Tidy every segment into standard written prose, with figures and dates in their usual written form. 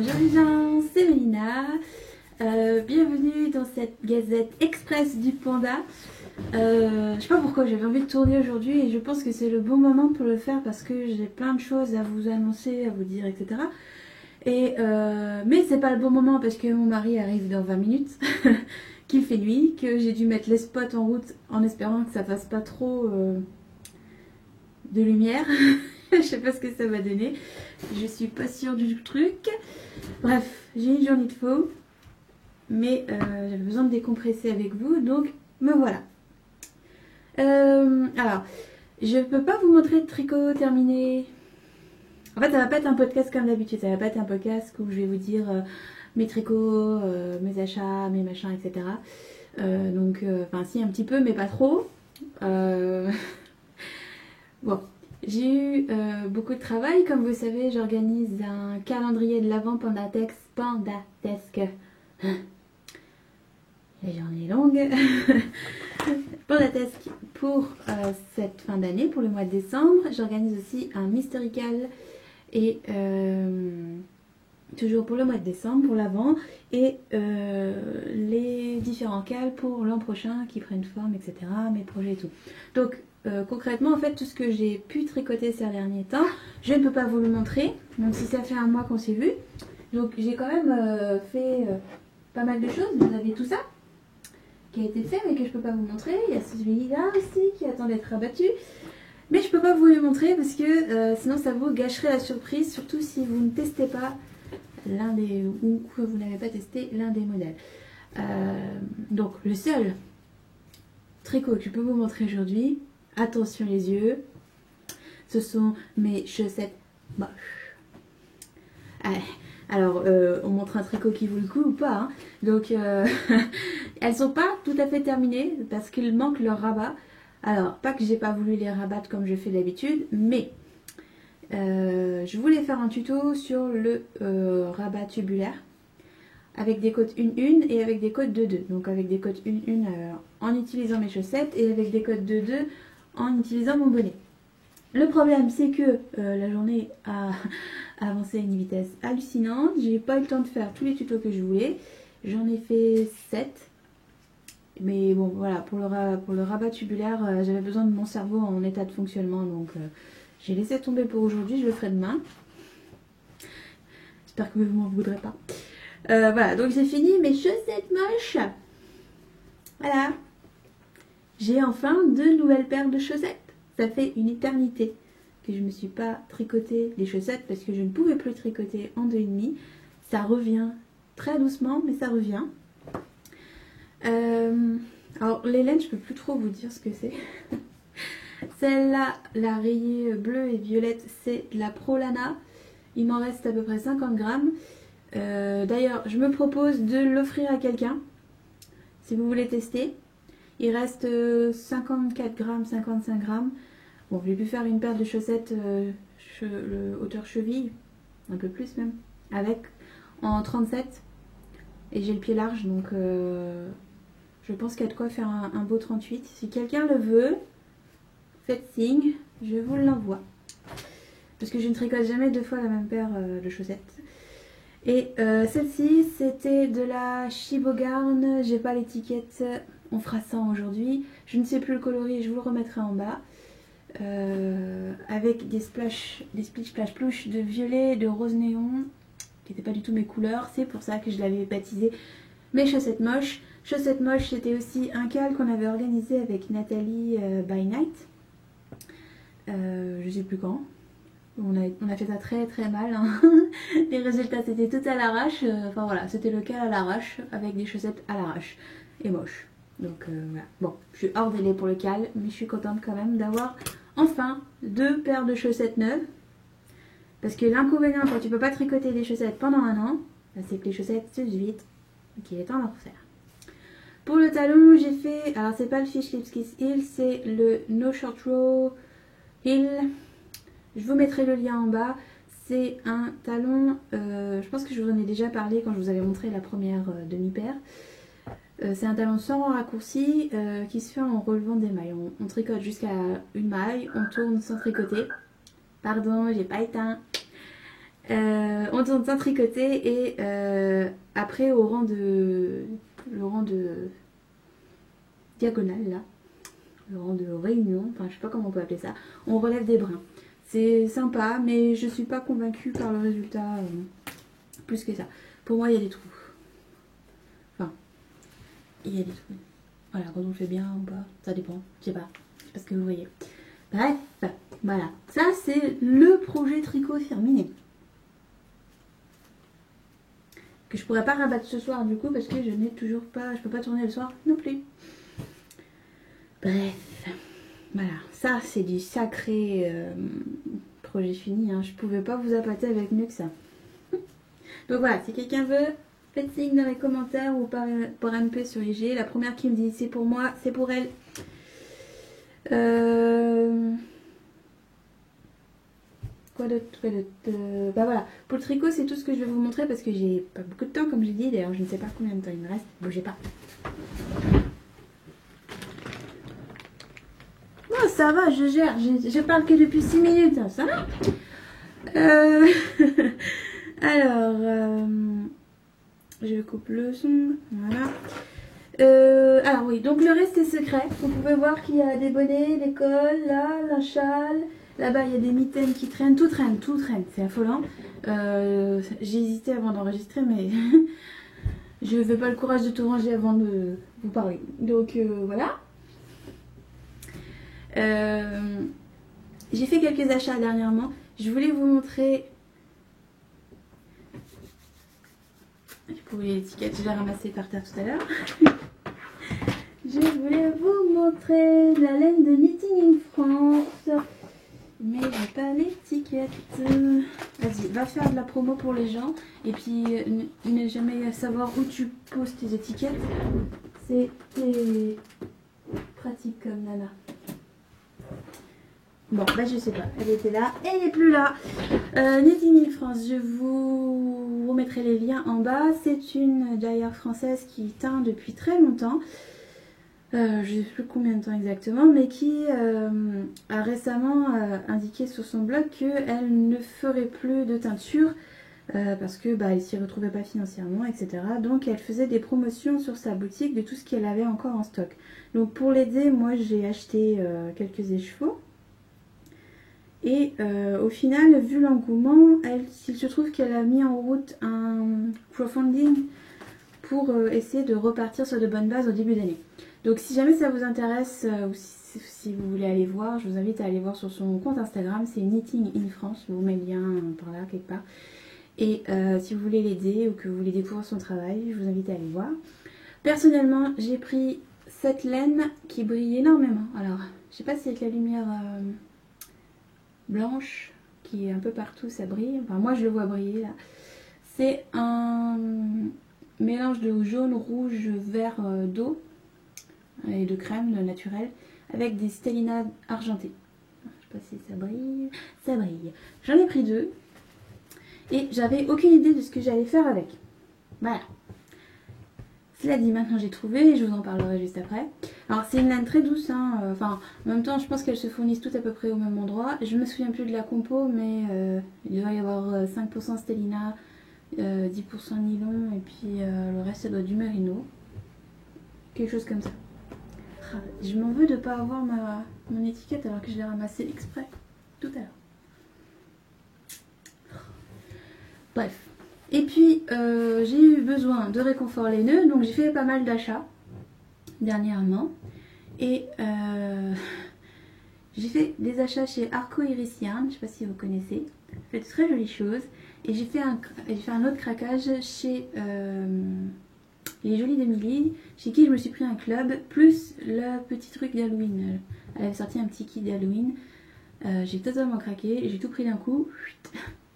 Bonjour les gens, c'est Mélina. Bienvenue dans cette gazette express du panda. Je sais pas pourquoi j'avais envie de tourner aujourd'hui et je pense que c'est le bon moment pour le faire parce que j'ai plein de choses à vous annoncer, à vous dire, etc. Mais c'est pas le bon moment parce que mon mari arrive dans 20 minutes, qu'il fait nuit, que j'ai dû mettre les spots en route en espérant que ça fasse pas trop de lumière. Je sais pas ce que ça va donner. Je suis pas sûre du truc. Bref, j'ai une journée de faux. Mais j'avais besoin de décompresser avec vous. Donc me voilà. Alors, je peux pas vous montrer de tricot terminé. En fait, ça va pas être un podcast comme d'habitude. Ça va pas être un podcast où je vais vous dire mes tricots, mes achats, mes machins, etc. Enfin si, un petit peu, mais pas trop. Bon. J'ai eu beaucoup de travail, comme vous savez, j'organise un calendrier de l'Avent pendatesque. La journée est longue. Pendatesque pour cette fin d'année, pour le mois de décembre. J'organise aussi un Mysterical et toujours pour le mois de décembre, pour l'Avent, et les différents cals pour l'an prochain qui prennent forme, etc. Mes projets et tout. Donc, concrètement, en fait, tout ce que j'ai pu tricoter ces derniers temps, je ne peux pas vous le montrer, même si ça fait un mois qu'on s'est vu. Donc, j'ai quand même fait pas mal de choses. Vous avez tout ça qui a été fait, mais que je ne peux pas vous montrer. Il y a celui-là aussi qui attend d'être abattu. Mais je ne peux pas vous le montrer parce que sinon, ça vous gâcherait la surprise, surtout si vous ne testez pas l'un des... ou que vous n'avez pas testé l'un des modèles. Donc, le seul tricot que je peux vous montrer aujourd'hui, attention les yeux, ce sont mes chaussettes moches. Alors, on montre un tricot qui vaut le coup ou pas, hein. Donc, elles sont pas tout à fait terminées parce qu'il manque leur rabat. Alors, pas que j'ai pas voulu les rabattre comme je fais d'habitude, mais je voulais faire un tuto sur le rabat tubulaire avec des côtes 1-1 et avec des côtes 2-2. Donc avec des côtes 1-1 en utilisant mes chaussettes et avec des côtes 2-2 en utilisant mon bonnet. Le problème, c'est que la journée a avancé à une vitesse hallucinante. J'ai pas eu le temps de faire tous les tutos que je voulais. J'en ai fait 7. Mais bon, voilà, pour le rabat tubulaire, j'avais besoin de mon cerveau en état de fonctionnement. Donc j'ai laissé tomber pour aujourd'hui. Je le ferai demain. J'espère que vous m'en voudrez pas. Voilà, donc j'ai fini mes chaussettes moches. Voilà. J'ai enfin 2 nouvelles paires de chaussettes. Ça fait une éternité que je ne me suis pas tricoté les chaussettes parce que je ne pouvais plus tricoter en 2,5. Ça revient très doucement, mais ça revient. Alors les laines, je peux plus trop vous dire ce que c'est. Celle-là, la rayée bleue et violette, c'est la Prolana. Il m'en reste à peu près 50 grammes. D'ailleurs, je me propose de l'offrir à quelqu'un si vous voulez tester. Il reste 54 grammes, 55 grammes. Bon, j'ai pu faire une paire de chaussettes hauteur cheville, un peu plus même, avec en 37. Et j'ai le pied large, donc je pense qu'il y a de quoi faire un beau 38. Si quelqu'un le veut, faites signe, je vous l'envoie. Parce que je ne tricote jamais 2 fois la même paire de chaussettes. Et celle-ci, c'était de la Shibogarn. J'ai pas l'étiquette. On fera ça aujourd'hui. Je ne sais plus le coloris, je vous le remettrai en bas. Avec des splash splash plush de violet, de rose néon, qui n'étaient pas du tout mes couleurs. C'est pour ça que je l'avais baptisé mes chaussettes moches. Chaussettes moches, c'était aussi un cal qu'on avait organisé avec Nathalie by Night. Je sais plus quand. On a fait ça très très mal, hein. Les résultats c'était tout à l'arrache. Enfin voilà, c'était le cal à l'arrache avec des chaussettes à l'arrache et moches. Donc voilà. Bon, je suis hors délai pour le cal, mais je suis contente quand même d'avoir enfin 2 paires de chaussettes neuves. Parce que l'inconvénient quand tu peux pas tricoter des chaussettes pendant un an, c'est que les chaussettes s'usent vite et qu'il est temps d'en refaire. Pour le talon, j'ai fait, alors c'est pas le Fish Lips Kiss Heel, c'est le No Short Row Heel. Je vous mettrai le lien en bas. C'est un talon, je pense que je vous en ai déjà parlé quand je vous avais montré la première demi-paire. C'est un talon sans raccourci qui se fait en relevant des mailles. On tricote jusqu'à une maille, on tourne sans tricoter. Pardon, j'ai pas éteint. On en temps de temps tricoté et après le rang de diagonale là, le rang de réunion, enfin je sais pas comment on peut appeler ça, on relève des brins. C'est sympa, mais je suis pas convaincue par le résultat plus que ça. Pour moi, il y a des trous. Enfin, il y a des trous. Voilà, quand on le fait bien ou pas, ça dépend. Je sais pas. Je sais pas ce que vous voyez. Bref, voilà. Ça, c'est le projet tricot terminé. Que je pourrais pas rabattre ce soir du coup parce que je n'ai toujours pas, je peux pas tourner le soir non plus. Bref, voilà, ça c'est du sacré projet fini, hein. Je pouvais pas vous appâter avec mieux que ça. Donc voilà, si quelqu'un veut, faites signe dans les commentaires ou par MP sur IG. La première qui me dit c'est pour moi, c'est pour elle. Quoi d'autre, bah voilà, pour le tricot c'est tout ce que je vais vous montrer parce que j'ai pas beaucoup de temps comme j'ai dit. D'ailleurs je ne sais pas combien de temps il me reste, bougez pas. Oh ça va, je gère, je parle que depuis 6 minutes, hein, ça va. Alors, je coupe le son, voilà. Alors oui, donc le reste est secret. Vous pouvez voir qu'il y a des bonnets, des cols, là, un châle. Là-bas, il y a des mitaines qui traînent. Tout traîne, tout traîne. C'est affolant. J'ai hésité avant d'enregistrer, mais je n'avais pas le courage de tout ranger avant de vous parler. Donc voilà. J'ai fait quelques achats dernièrement. Je voulais vous montrer... Pour l'étiquette, je l'ai ramassée par terre tout à l'heure. Je voulais vous montrer la laine de Knitting in France. Mais j'ai pas l'étiquette. Vas-y, va faire de la promo pour les gens. Et puis, ne jamais savoir où tu poses tes étiquettes. C'est pratique comme nana. Bon, bah je sais pas. Elle était là. Elle n'est plus là. Knitting in France, je vous remettrai les liens en bas. C'est une tailleur française qui teint depuis très longtemps. Je ne sais plus combien de temps exactement, mais qui a récemment indiqué sur son blog qu'elle ne ferait plus de teinture parce que elle s'y retrouvait pas financièrement, etc. Donc elle faisait des promotions sur sa boutique de tout ce qu'elle avait encore en stock. Donc pour l'aider, moi j'ai acheté quelques écheveaux. Et au final, vu l'engouement, il se trouve qu'elle a mis en route un crowdfunding pour essayer de repartir sur de bonnes bases au début d'année. Donc si jamais ça vous intéresse ou si vous voulez aller voir, je vous invite à aller voir sur son compte Instagram, c'est Knitting in France, je vous mets le lien par là quelque part. Et si vous voulez l'aider ou que vous voulez découvrir son travail, je vous invite à aller voir. Personnellement, j'ai pris cette laine qui brille énormément. Alors, je sais pas si avec la lumière blanche qui est un peu partout, ça brille. Enfin, moi je le vois briller là. C'est un mélange de jaune, rouge, vert d'eau et de crème naturelle avec des stellinas argentées. Je sais pas si ça brille. Ça brille. J'en ai pris 2 et j'avais aucune idée de ce que j'allais faire avec. Voilà. Cela dit, maintenant j'ai trouvé et je vous en parlerai juste après. Alors c'est une laine très douce, hein. Enfin en même temps je pense qu'elles se fournissent toutes à peu près au même endroit. Je me souviens plus de la compo, mais il doit y avoir 5% stellina, 10% nylon et puis le reste ça doit être du merino. Quelque chose comme ça. Je m'en veux de ne pas avoir mon étiquette alors que je l'ai ramassée exprès tout à l'heure. Bref. Et puis j'ai eu besoin de réconfort laineux, donc j'ai fait pas mal d'achats dernièrement. Et j'ai fait des achats chez Arco Iris Yarn, je sais pas si vous connaissez. Fait de très jolies choses. Et j'ai fait un autre craquage chez les Jolies d'Emilie, chez qui je me suis pris un club, plus le petit truc d'Halloween. Elle avait sorti un petit kit d'Halloween. J'ai totalement craqué, j'ai tout pris d'un coup.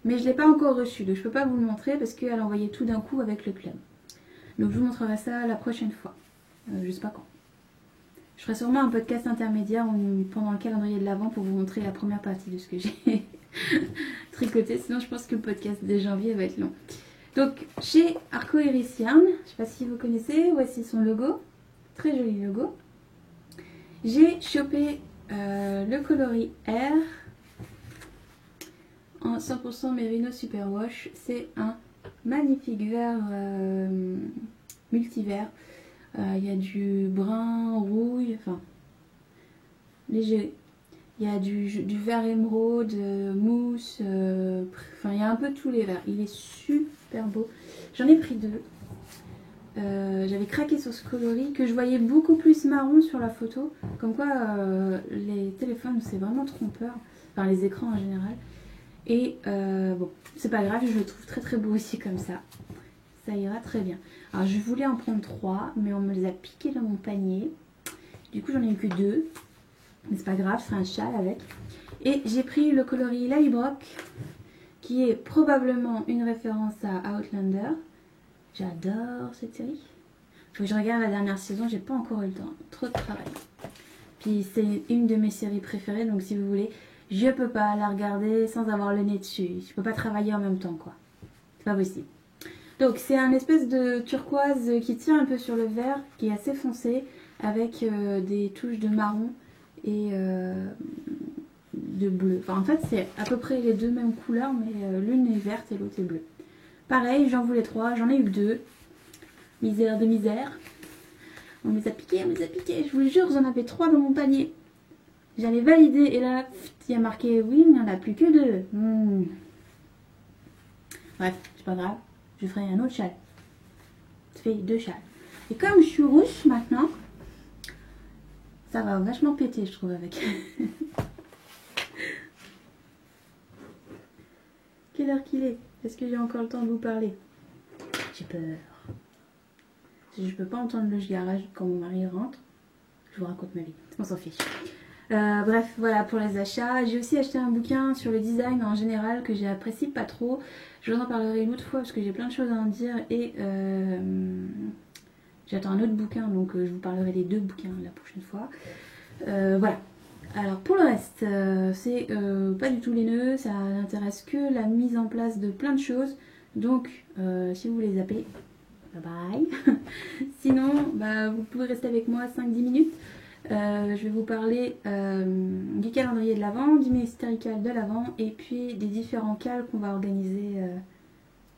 Mais je ne l'ai pas encore reçu, donc je ne peux pas vous le montrer parce qu'elle envoyait tout d'un coup avec le club. Donc je vous montrerai ça la prochaine fois. Je ne sais pas quand. Je ferai sûrement un podcast intermédiaire pendant le calendrier de l'Avent pour vous montrer la première partie de ce que j'ai tricoté. Sinon je pense que le podcast de janvier va être long. Donc chez Arco Iris Yarn, je ne sais pas si vous connaissez, voici son logo. Très joli logo. J'ai chopé le coloris R en 100% Merino Superwash. C'est un magnifique vert multivert. Il y a du brun, rouille, enfin léger. Il y a du vert émeraude, mousse, enfin il y a un peu tous les verts. Il est super beau. J'en ai pris deux. J'avais craqué sur ce coloris que je voyais beaucoup plus marron sur la photo. Comme quoi les téléphones c'est vraiment trompeur. Enfin les écrans en général. Et bon, c'est pas grave, je le trouve très très beau aussi comme ça. Ça ira très bien. Alors je voulais en prendre 3, mais on me les a piqués dans mon panier. Du coup j'en ai eu que 2. Mais c'est pas grave, c'est un châle avec. Et j'ai pris le coloris Lallybroch, qui est probablement une référence à Outlander. J'adore cette série. Faut que je regarde la dernière saison, j'ai pas encore eu le temps. Trop de travail. Puis c'est une de mes séries préférées, donc si vous voulez, je peux pas la regarder sans avoir le nez dessus. Je peux pas travailler en même temps, quoi. C'est pas possible. Donc c'est un espèce de turquoise qui tire un peu sur le vert, qui est assez foncé, avec des touches de marron et de bleu. Enfin en fait c'est à peu près les deux mêmes couleurs, mais l'une est verte et l'autre est bleue. Pareil, j'en voulais 3, j'en ai eu que 2. Misère de misère. On les a piqués, je vous le jure, j'en avais 3 dans mon panier. J'avais validé et là, il y a marqué oui, il n'y en a plus que 2. Bref, c'est pas grave, je ferai un autre châle. Ça fait 2 châles. Et comme je suis rouge maintenant, ça va vachement péter, je trouve, avec. Quelle heure qu'il est? Est-ce que j'ai encore le temps de vous parler? J'ai peur. Si je peux pas entendre le garage quand mon mari rentre, je vous raconte ma vie. On s'en fiche. Bref, voilà pour les achats. J'ai aussi acheté un bouquin sur le design en général que j'apprécie pas trop. Je vous en parlerai une autre fois parce que j'ai plein de choses à en dire. Et j'attends un autre bouquin, donc je vous parlerai des 2 bouquins la prochaine fois. Voilà. Alors pour le reste, c'est pas du tout les nœuds, ça n'intéresse que la mise en place de plein de choses. Donc si vous voulez zapper, bye bye. Sinon, bah, vous pouvez rester avec moi 5-10 minutes. Je vais vous parler du calendrier de l'Avent, du mystérical de l'Avent et puis des différents cals qu'on va organiser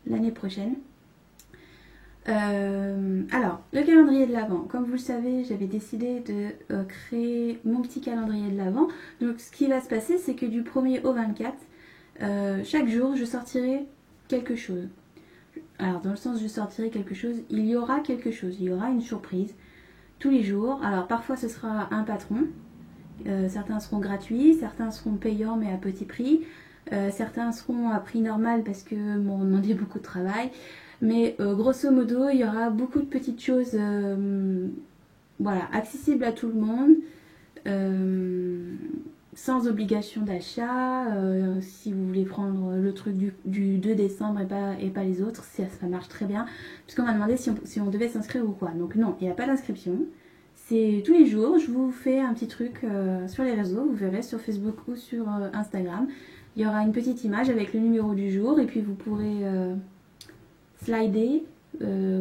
l'année prochaine. Alors, le calendrier de l'Avent, comme vous le savez, j'avais décidé de créer mon petit calendrier de l'Avent. Donc ce qui va se passer, c'est que du 1er au 24, chaque jour, je sortirai quelque chose. Alors, dans le sens je sortirai quelque chose, il y aura quelque chose, il y aura une surprise tous les jours. Alors, parfois ce sera un patron, certains seront gratuits, certains seront payants mais à petit prix, certains seront à prix normal parce que m'ont demandé beaucoup de travail. Mais grosso modo, il y aura beaucoup de petites choses voilà, accessibles à tout le monde, sans obligation d'achat. Si vous voulez prendre le truc du 2 décembre et pas les autres, ça marche très bien. Puisqu'on m'a demandé si on devait s'inscrire ou quoi. Donc non, il n'y a pas d'inscription. C'est tous les jours, je vous fais un petit truc sur les réseaux, vous verrez sur Facebook ou sur Instagram. Il y aura une petite image avec le numéro du jour et puis vous pourrez slider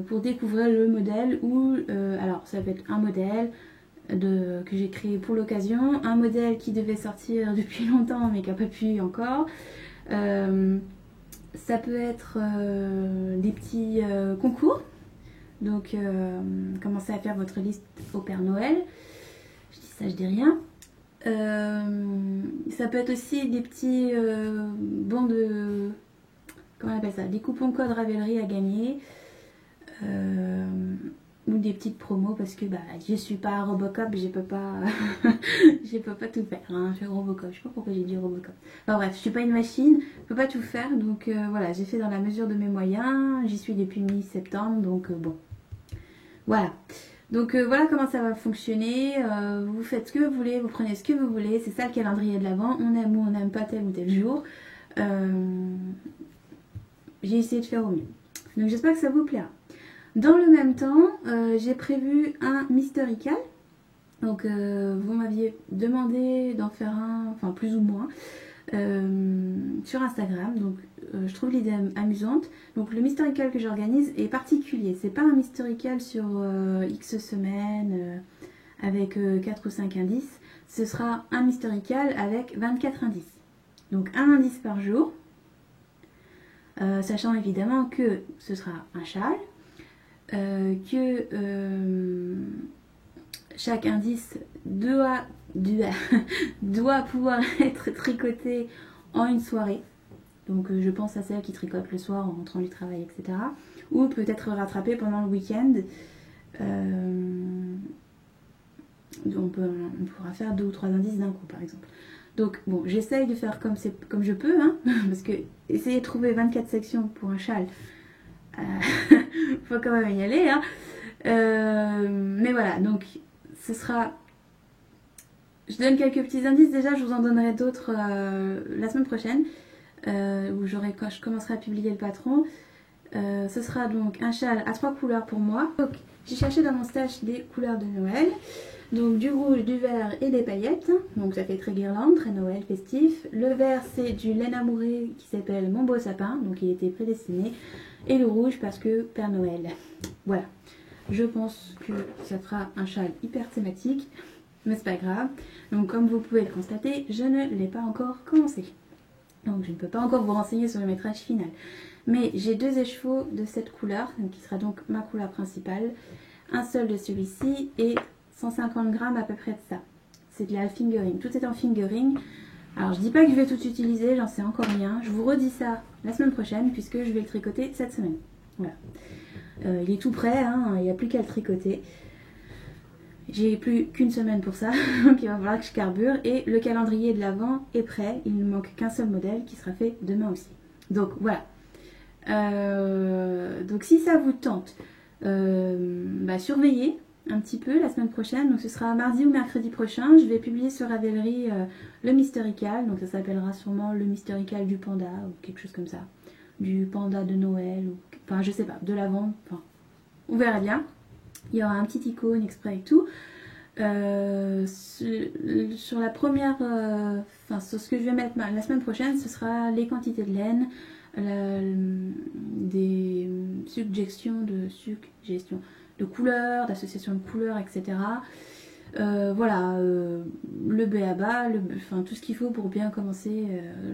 pour découvrir le modèle ou alors ça peut être un modèle que j'ai créé pour l'occasion, un modèle qui devait sortir depuis longtemps mais qui n'a pas pu encore. Ça peut être des petits concours. Donc commencez à faire votre liste au Père Noël. Je dis ça, je dis rien. Ça peut être aussi des petits bons de... Comment on appelle ça? Des coupons code Ravelry à gagner. Ou des petites promos parce que bah, je suis pas Robocop, je peux pas je peux pas tout faire, hein. Je suis Robocop, je sais pas pourquoi j'ai dit Robocop. Enfin bref, je suis pas une machine, je peux pas tout faire, donc voilà, j'ai fait dans la mesure de mes moyens, j'y suis depuis mi-septembre, donc bon. Voilà. Donc voilà comment ça va fonctionner, vous faites ce que vous voulez, vous prenez ce que vous voulez, c'est ça le calendrier de l'Avent, on aime ou on n'aime pas tel ou tel jour. J'ai essayé de faire au mieux. Donc j'espère que ça vous plaira. Dans le même temps, j'ai prévu un Mysterical. Donc vous m'aviez demandé d'en faire un, enfin plus ou moins, sur Instagram. Donc je trouve l'idée amusante. Donc le Mysterical que j'organise est particulier. C'est pas un Mysterical sur X semaines avec 4 ou 5 indices. Ce sera un Mysterical avec 24 indices. Donc un indice par jour. sachant évidemment que ce sera un châle, que chaque indice doit pouvoir être tricoté en une soirée. Donc je pense à celle qui tricote le soir en rentrant du travail, etc. Ou peut-être rattraper pendant le week-end. On pourra faire 2 ou 3 indices d'un coup par exemple. Donc bon, j'essaye de faire comme je peux, hein, parce que essayer de trouver 24 sections pour un châle, faut quand même y aller, hein. Mais voilà, donc ce sera... Je donne quelques petits indices, déjà je vous en donnerai d'autres la semaine prochaine, quand je commencerai à publier le patron. Ce sera donc un châle à 3 couleurs pour moi. Donc j'ai cherché dans mon stash des couleurs de Noël. Donc du rouge, du vert et des paillettes. Donc ça fait très guirlande, très Noël, festif. Le vert c'est du laine amourée qui s'appelle Mon Beau Sapin. Donc il était prédestiné. Et le rouge parce que Père Noël. Voilà. Je pense que ça fera un châle hyper thématique. Mais c'est pas grave. Donc comme vous pouvez le constater, je ne l'ai pas encore commencé. Donc je ne peux pas encore vous renseigner sur le métrage final. Mais j'ai 2 écheveaux de cette couleur, qui sera donc ma couleur principale. Un seul de celui-ci et 150 grammes à peu près de ça. C'est de la fingering. Tout est en fingering. Alors je dis pas que je vais tout utiliser, j'en sais encore rien. Je vous redis ça la semaine prochaine puisque je vais le tricoter cette semaine. Voilà. Il est tout prêt, hein, il n'y a plus qu'à le tricoter. J'ai plus qu'une semaine pour ça, donc il va falloir que je carbure. Et le calendrier de l'Avent est prêt, il ne manque qu'un seul modèle qui sera fait demain aussi. Donc voilà. Donc si ça vous tente, surveillez un petit peu la semaine prochaine. Donc ce sera mardi ou mercredi prochain. Je vais publier sur Ravelry le Mysterical. Donc ça s'appellera sûrement le Mysterical du panda ou quelque chose comme ça. Du panda de Noël, ou enfin je sais pas, de l'Avent. Enfin, on verra bien. Il y aura un petit icône exprès et tout. Sur la première, sur ce que je vais mettre la semaine prochaine, ce sera les quantités de laine, des suggestions de couleurs, d'associations de couleurs, etc. Voilà, le b.a.-ba, tout ce qu'il faut pour bien commencer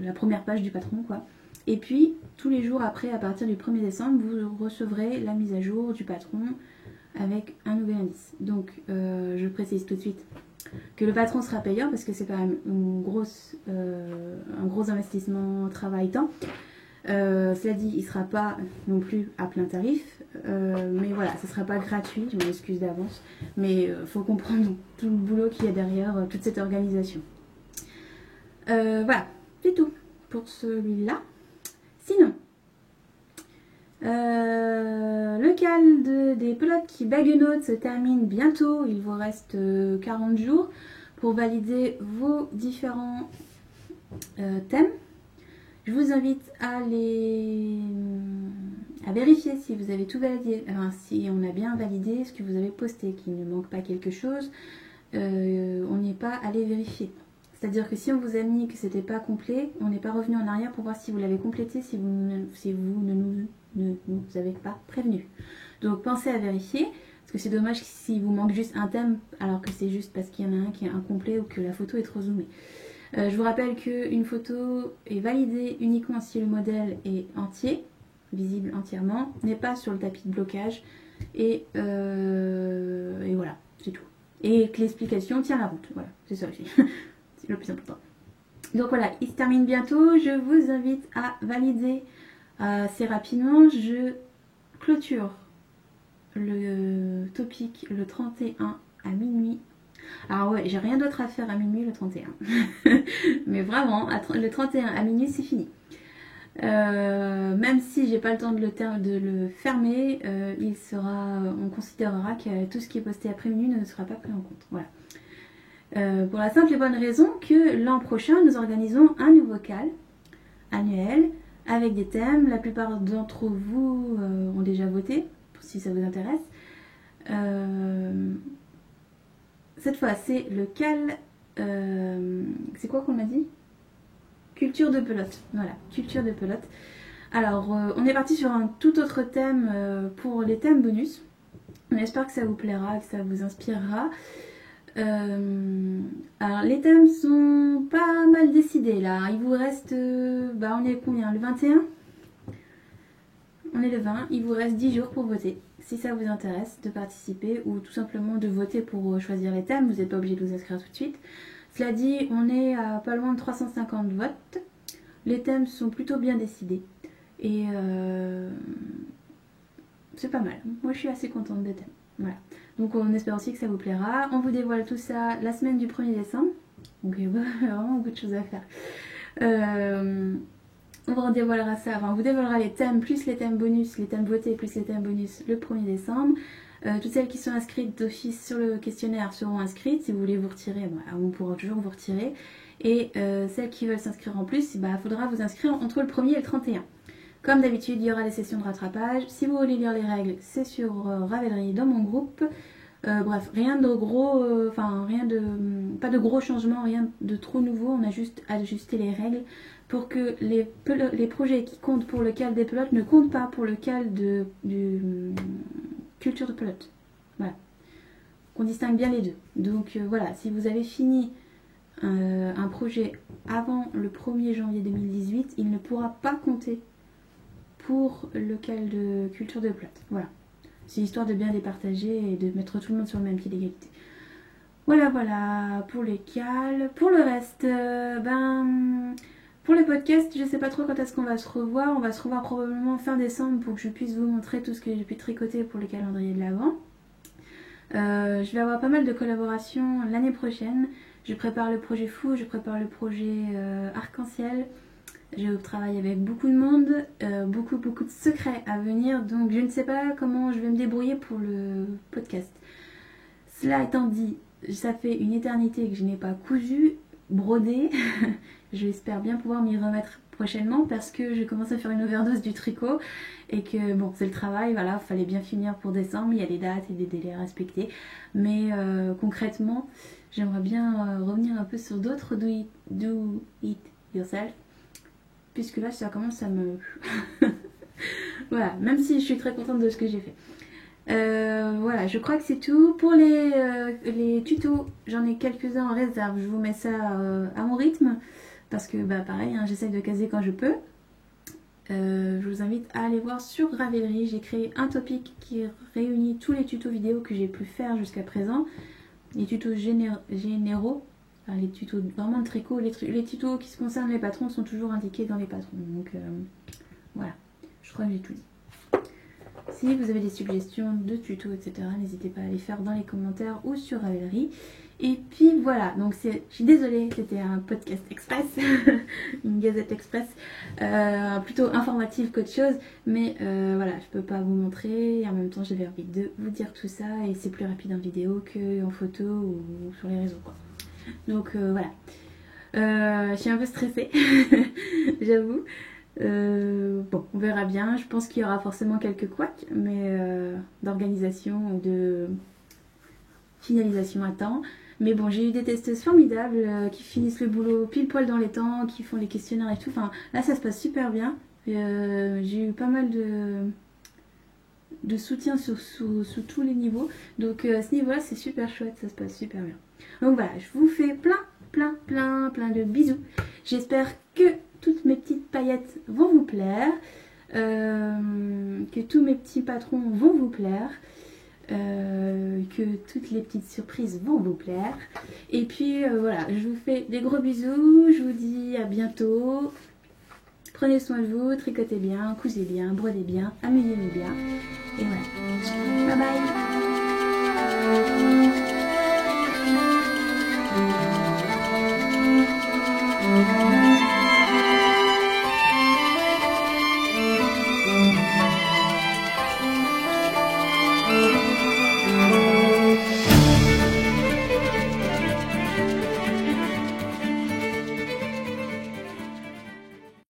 la première page du patron, quoi. Et puis, tous les jours après, à partir du 1er décembre, vous recevrez la mise à jour du patron avec un nouvel indice. Donc je précise tout de suite que le patron sera payant parce que c'est quand même un gros investissement travail-temps. Cela dit, il ne sera pas non plus à plein tarif, mais voilà, ce ne sera pas gratuit, je m'excuse d'avance, mais il faut comprendre tout le boulot qu'il y a derrière toute cette organisation. Voilà, c'est tout pour celui-là. Sinon, le cal des pelotes qui baguenotent se termine bientôt. Il vous reste 40 jours pour valider vos différents thèmes. Je vous invite à vérifier si vous avez tout validé, enfin, si on a bien validé ce que vous avez posté, qu'il ne manque pas quelque chose. On n'est pas allé vérifier. C'est-à-dire que si on vous a mis que c'était pas complet, on n'est pas revenu en arrière pour voir si vous l'avez complété, si vous ne nous avez pas prévenu. Donc pensez à vérifier, parce que c'est dommage s'il vous manque juste un thème, alors que c'est juste parce qu'il y en a un qui est incomplet ou que la photo est trop zoomée. Je vous rappelle qu'une photo est validée uniquement si le modèle est entier, visible entièrement, n'est pas sur le tapis de blocage, et voilà, c'est tout. Et que l'explication tient la route, voilà, c'est ça aussi. C'est le plus important. Donc voilà, il se termine bientôt. Je vous invite à valider assez rapidement. Je clôture le topic le 31 à minuit. Alors ouais, j'ai rien d'autre à faire à minuit le 31. Mais vraiment, le 31 à minuit, c'est fini. Même si j'ai pas le temps de le fermer, on considérera que tout ce qui est posté après minuit ne sera pas pris en compte. Voilà. Pour la simple et bonne raison que l'an prochain, nous organisons un nouveau cal annuel avec des thèmes. La plupart d'entre vous ont déjà voté, si ça vous intéresse. Cette fois, c'est le cal... c'est quoi qu'on m'a dit? Culture de pelote. Voilà, culture de pelote. Alors, on est parti sur un tout autre thème pour les thèmes bonus. On espère que ça vous plaira, que ça vous inspirera. Alors les thèmes sont pas mal décidés là. Il vous reste, on est combien? Le 21? est le 20, il vous reste 10 jours pour voter. Si ça vous intéresse de participer ou tout simplement de voter pour choisir les thèmes, vous n'êtes pas obligé de vous inscrire tout de suite. Cela dit, on est à pas loin de 350 votes. Les thèmes sont plutôt bien décidés. Et c'est pas mal. Moi je suis assez contente des thèmes. Voilà. Donc on espère aussi que ça vous plaira. On vous dévoile tout ça la semaine du 1er décembre. Donc il y a vraiment beaucoup de choses à faire. On vous dévoilera ça, enfin on vous dévoilera les thèmes plus les thèmes bonus, les thèmes votés plus les thèmes bonus le 1er décembre. Toutes celles qui sont inscrites d'office sur le questionnaire seront inscrites. Si vous voulez vous retirer, on pourra toujours vous retirer. Et celles qui veulent s'inscrire en plus, il faudra vous inscrire entre le 1er et le 31. Comme d'habitude, il y aura des sessions de rattrapage. Si vous voulez lire les règles, c'est sur Ravelry dans mon groupe. Bref, rien de gros, pas de gros changements, rien de trop nouveau. On a juste ajusté les règles pour que les projets qui comptent pour le cal des pelotes ne comptent pas pour le cal du culture de pelote. Voilà. Qu'on distingue bien les deux. Donc voilà, si vous avez fini un projet avant le 1er janvier 2018, il ne pourra pas compter pour le cal de culture de pelote. Voilà. C'est histoire de bien les partager et de mettre tout le monde sur le même pied d'égalité. Voilà pour les cals. Pour le reste, pour les podcasts, je sais pas trop quand est-ce qu'on va se revoir. On va se revoir probablement fin décembre pour que je puisse vous montrer tout ce que j'ai pu tricoter pour le calendrier de l'Avent. Je vais avoir pas mal de collaborations l'année prochaine. Je prépare le projet fou, je prépare le projet arc-en-ciel. Je travaille avec beaucoup de monde, beaucoup de secrets à venir, donc je ne sais pas comment je vais me débrouiller pour le podcast. Cela étant dit, ça fait une éternité que je n'ai pas cousu, brodé. J'espère bien pouvoir m'y remettre prochainement parce que je commence à faire une overdose du tricot et que bon, c'est le travail, voilà, fallait bien finir pour décembre, il y a des dates et des délais à respecter, mais concrètement, j'aimerais bien revenir un peu sur d'autres do it yourself. Puisque là ça commence à me... voilà, même si je suis très contente de ce que j'ai fait. Voilà, je crois que c'est tout. Pour les tutos, j'en ai quelques-uns en réserve. Je vous mets ça à mon rythme. Parce que pareil, j'essaye de caser quand je peux. Je vous invite à aller voir sur Ravelry. J'ai créé un topic qui réunit tous les tutos vidéo que j'ai pu faire jusqu'à présent. Les tutos généraux. Enfin, les tutos vraiment de tricot, les tutos qui se concernent les patrons sont toujours indiqués dans les patrons. Donc voilà, je crois que j'ai tout dit. Si vous avez des suggestions de tutos, etc., n'hésitez pas à les faire dans les commentaires ou sur Ravelry. Et puis voilà, donc je suis désolée, c'était un podcast express, une gazette express, plutôt informative qu'autre chose. Mais voilà, je peux pas vous montrer et en même temps j'avais envie de vous dire tout ça et c'est plus rapide en vidéo qu'en photo ou sur les réseaux quoi. Donc voilà, je suis un peu stressée, j'avoue. Bon, on verra bien. Je pense qu'il y aura forcément quelques couacs, mais d'organisation ou de finalisation à temps. Mais bon, j'ai eu des testeuses formidables qui finissent le boulot pile poil dans les temps, qui font les questionnaires et tout. Enfin, là, ça se passe super bien. J'ai eu pas mal de soutien sous tous les niveaux. Donc à ce niveau-là, c'est super chouette, ça se passe super bien. Donc voilà, je vous fais plein de bisous. J'espère que toutes mes petites paillettes vont vous plaire, que tous mes petits patrons vont vous plaire, que toutes les petites surprises vont vous plaire. Et puis voilà, je vous fais des gros bisous, je vous dis à bientôt. Prenez soin de vous, tricotez bien, cousez bien, brodez bien, amusez-vous bien. Et voilà. Bye bye.